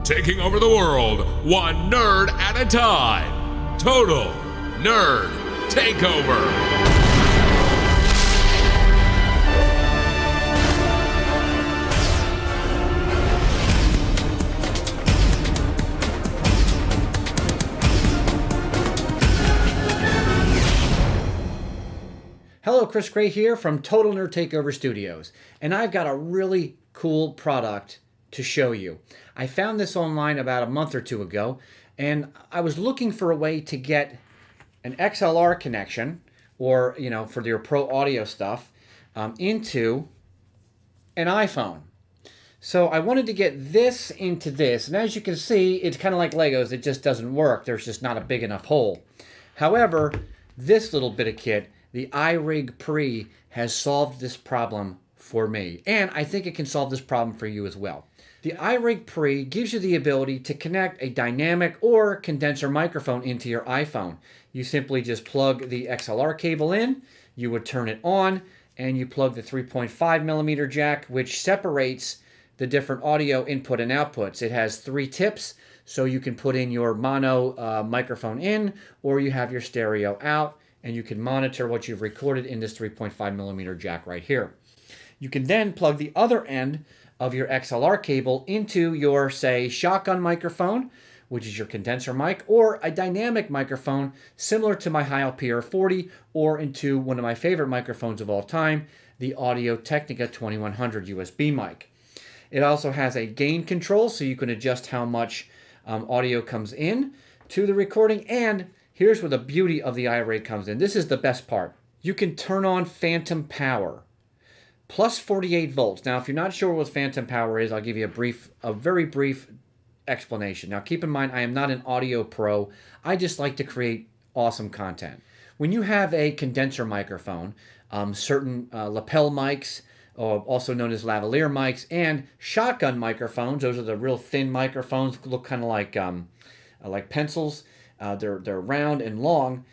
taking over the world one nerd at a time. Total Nerd Takeover. Hello, Chris Gray here from Total Nerd Takeover Studios, and I've got a really cool product to show you. I found this online about a month or two ago, and I was looking for a way to get an XLR connection, or for your pro audio stuff, into an iPhone. So I wanted to get this into this, and as you can see, it's kind of like Legos. It just doesn't work. There's just not a big enough hole. However, this little bit of kit, the iRig Pre, has solved this problem for me. And I think it can solve this problem for you as well. The iRig Pre gives you the ability to connect a dynamic or condenser microphone into your iPhone. You simply just plug the XLR cable in, you would turn it on, and you plug the 3.5 millimeter jack, which separates the different audio input and outputs. It has 3 tips, so you can put in your mono microphone in, or you have your stereo out, and you can monitor what you've recorded in this 3.5 millimeter jack right here. You can then plug the other end of your XLR cable into your, say, shotgun microphone, which is your condenser mic, or a dynamic microphone similar to my Audio-PR40, or into one of my favorite microphones of all time, the Audio-Technica 2100 USB mic. It also has a gain control, so you can adjust how much audio comes in to the recording. And here's where the beauty of the iRig comes in. This is the best part. You can turn on phantom power, plus 48 volts. Now, if you're not sure what phantom power is, I'll give you a very brief explanation. Now, keep in mind, I am not an audio pro. I just like to create awesome content. When you have a condenser microphone, certain lapel mics, also known as lavalier mics, and shotgun microphones, those are the real thin microphones, look kind of like pencils. They're round and long.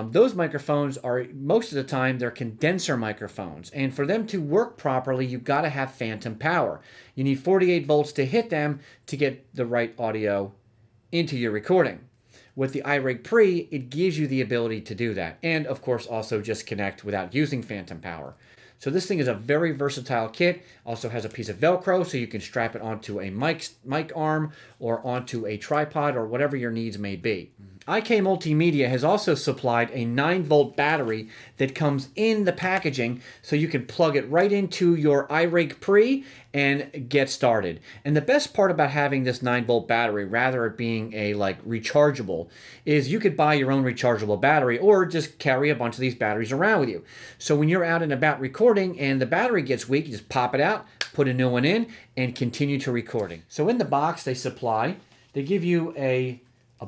Those microphones are, most of the time, they're condenser microphones. And for them to work properly, you've got to have phantom power. You need 48 volts to hit them to get the right audio into your recording. With the iRig Pre, it gives you the ability to do that. And, of course, also just connect without using phantom power. So this thing is a very versatile kit. Also has a piece of Velcro, so you can strap it onto a mic arm or onto a tripod or whatever your needs may be. IK Multimedia has also supplied a 9-volt battery that comes in the packaging, so you can plug it right into your iRig Pre and get started. And the best part about having this 9-volt battery, rather it being a rechargeable, is you could buy your own rechargeable battery or just carry a bunch of these batteries around with you. So when you're out and about recording and the battery gets weak, you just pop it out, put a new one in, and continue to recording. So in the box they give you a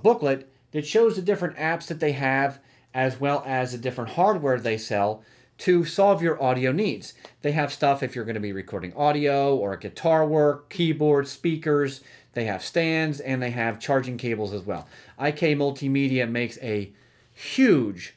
booklet that shows the different apps that they have, as well as the different hardware they sell to solve your audio needs. They have stuff if you're going to be recording audio or guitar work, keyboards, speakers. They have stands, and they have charging cables as well. IK Multimedia makes a huge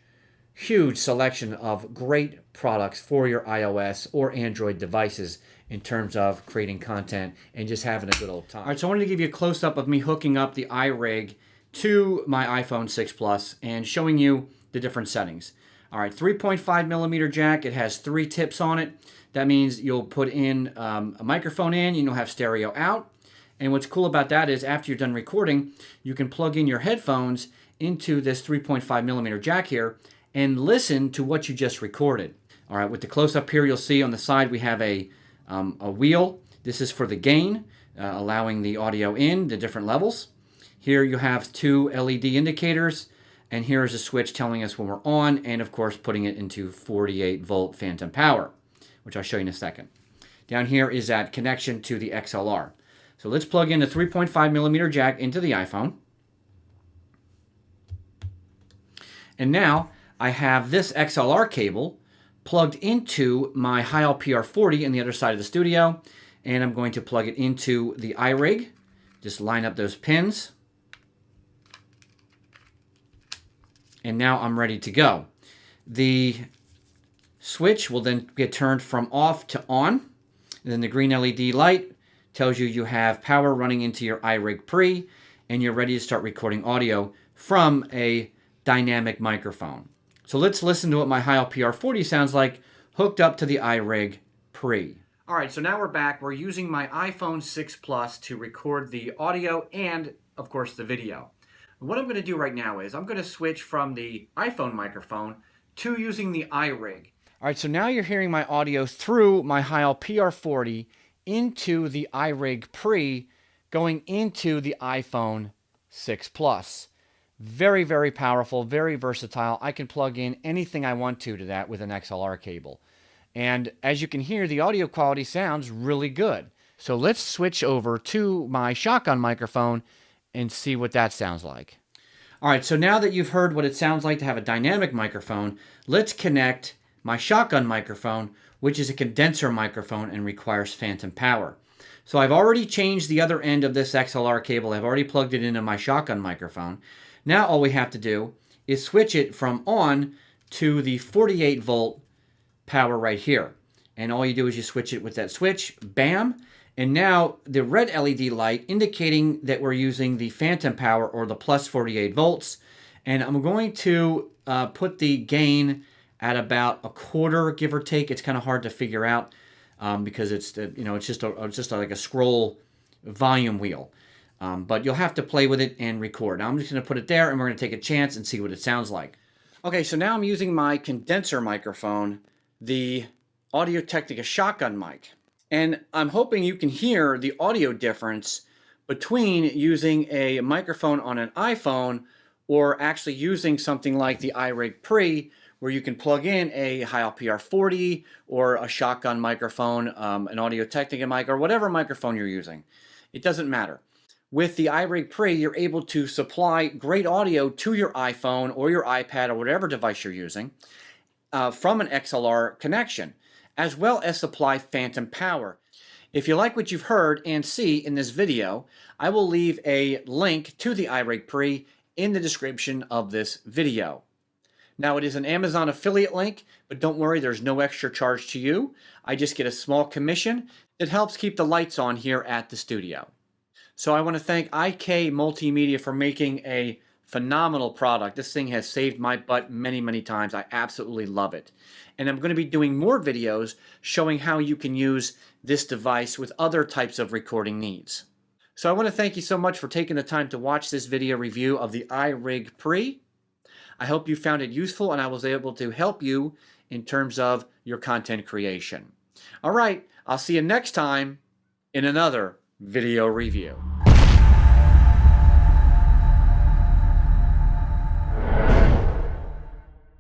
selection of great products for your iOS or Android devices in terms of creating content and just having a good old time. All right, so I wanted to give you a close-up of me hooking up the iRig to my iPhone 6 Plus and showing you the different settings. All right, 3.5 millimeter jack. It has 3 tips on it. That means you'll put in a microphone in, and you'll have stereo out. And what's cool about that is after you're done recording, you can plug in your headphones into this 3.5 millimeter jack here and listen to what you just recorded. All right, with the close-up here, you'll see on the side we have a wheel. This is for the gain, allowing the audio in the different levels. Here you have 2 LED indicators, and here is a switch telling us when we're on, and of course putting it into 48 volt phantom power, which I'll show you in a second. Down here is that connection to the XLR. So let's plug in the 3.5 millimeter jack into the iPhone. And now I have this XLR cable plugged into my Audio-PR40 on the other side of the studio, and I'm going to plug it into the iRig. Just line up those pins. And now I'm ready to go. The switch will then get turned from off to on. And then the green LED light tells you you have power running into your iRig Pre, and you're ready to start recording audio from a dynamic microphone. So let's listen to what my Heil PR40 sounds like hooked up to the iRig Pre. All right, so now we're back. We're using my iPhone 6 Plus to record the audio and, of course, the video. What I'm going to do right now is I'm going to switch from the iPhone microphone to using the iRig. All right, so now you're hearing my audio through my Heil PR40 into the iRig Pre, going into the iPhone 6 Plus. Very, very powerful, very versatile. I can plug in anything I want to that with an XLR cable. And as you can hear, the audio quality sounds really good. So let's switch over to my shotgun microphone and see what that sounds like. All right, so now that you've heard what it sounds like to have a dynamic microphone, let's connect my shotgun microphone, which is a condenser microphone and requires phantom power. So I've already changed the other end of this XLR cable. I've already plugged it into my shotgun microphone. Now all we have to do is switch it from on to the 48 volt power right here. And all you do is you switch it with that switch, bam, and now the red LED light indicating that we're using the phantom power or the plus 48 volts. And I'm going to put the gain at about a quarter, give or take. It's kind of hard to figure out because it's just like a scroll volume wheel. But you'll have to play with it and record. Now I'm just going to put it there and we're going to take a chance and see what it sounds like. Okay, so now I'm using my condenser microphone, the Audio-Technica shotgun mic. And I'm hoping you can hear the audio difference between using a microphone on an iPhone or actually using something like the iRig Pre, where you can plug in a Heil PR40 or a shotgun microphone, an Audio-Technica mic, or whatever microphone you're using. It doesn't matter. With the iRig Pre, you're able to supply great audio to your iPhone or your iPad or whatever device you're using from an XLR connection, as well as supply phantom power. If you like what you've heard and see in this video, I will leave a link to the iRig Pre in the description of this video. Now, it is an Amazon affiliate link, but don't worry, there's no extra charge to you. I just get a small commission that helps keep the lights on here at the studio. So I want to thank IK Multimedia for making a phenomenal product. This thing has saved my butt many, many times. I absolutely love it. And I'm going to be doing more videos showing how you can use this device with other types of recording needs. So I want to thank you so much for taking the time to watch this video review of the iRig Pre. I hope you found it useful and I was able to help you in terms of your content creation. All right, I'll see you next time in another video review.